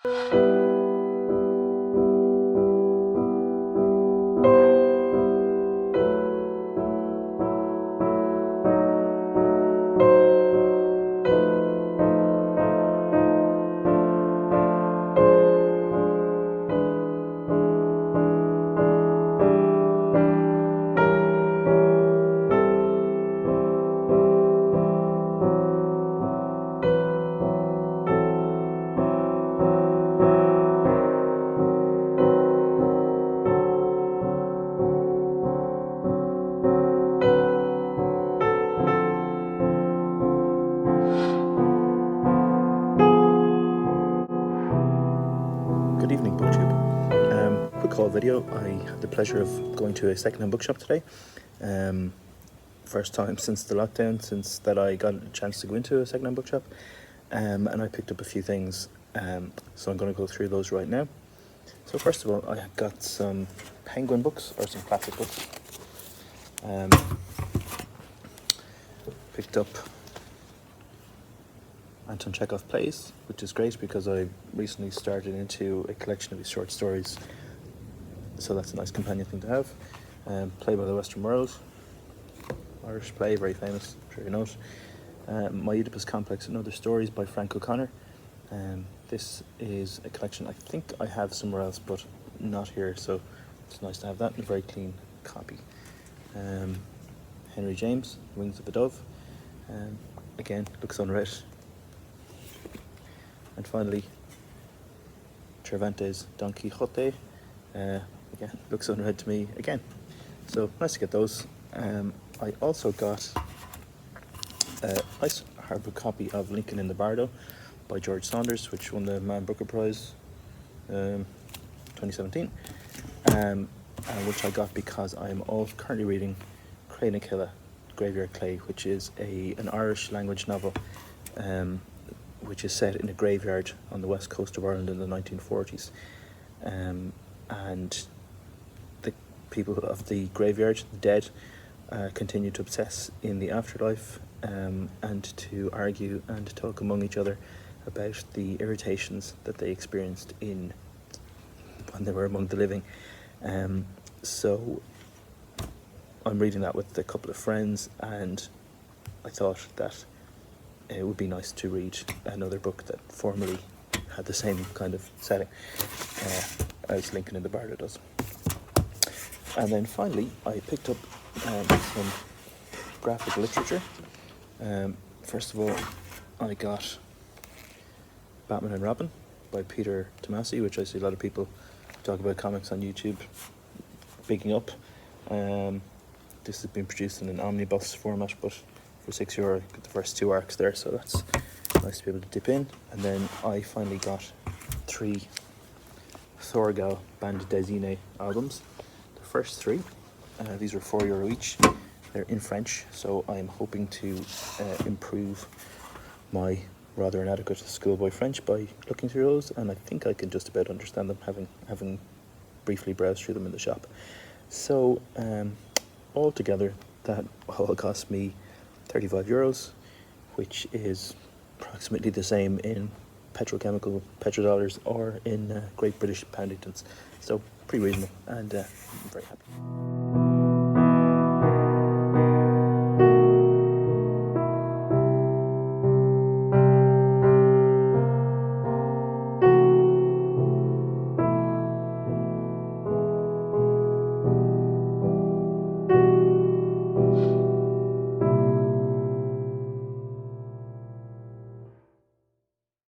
Good evening, BookTube. Quick haul video. I had the pleasure of going to a second-hand bookshop today. First time since the lockdown, since that I got a chance to go into a second-hand bookshop, and I picked up a few things. So I'm going to go through those right now. So first of all, I got some Penguin books, or some classic books. Picked up Anton Chekhov Plays, which is great because I recently started into a collection of his short stories, so that's a nice companion thing to have. Play by the Western World, Irish play, very famous, I'm sure you know it. My Oedipus Complex and Other Stories by Frank O'Connor. This is a collection I think I have somewhere else, but not here, so it's nice to have that in a very clean copy. Henry James, Wings of a Dove, again, looks unread. And finally, Cervantes' Don Quixote, again, looks unread to me again. So nice to get those. I also got a nice hardbook copy of Lincoln in the Bardo by George Saunders, which won the Man Booker Prize 2017, which I got because I'm currently reading Craignaquilla, Graveyard Clay, which is an Irish language novel which is set in a graveyard on the west coast of Ireland in the 1940s. And the people of the graveyard, the dead, continue to obsess in the afterlife and to argue and to talk among each other about the irritations that they experienced when they were among the living. So I'm reading that with a couple of friends, and I thought that it would be nice to read another book that formerly had the same kind of setting as Lincoln in the Bardo does. And then finally, I picked up some graphic literature. First of all, I got Batman and Robin by Peter Tomasi, which I see a lot of people talk about comics on YouTube picking up. This has been produced in an omnibus format, but for €6, I got the first 2 arcs there, so that's nice to be able to dip in. And then I finally got 3 Thorgal Bande Dessinée albums. The first 3, these were €4 each. They're in French, so I'm hoping to improve my rather inadequate schoolboy French by looking through those, and I think I can just about understand them, having briefly browsed through them in the shop. So altogether, that all cost me €35, which is approximately the same in petrodollars or in Great British Poundingtons. So pretty reasonable, and I'm very happy.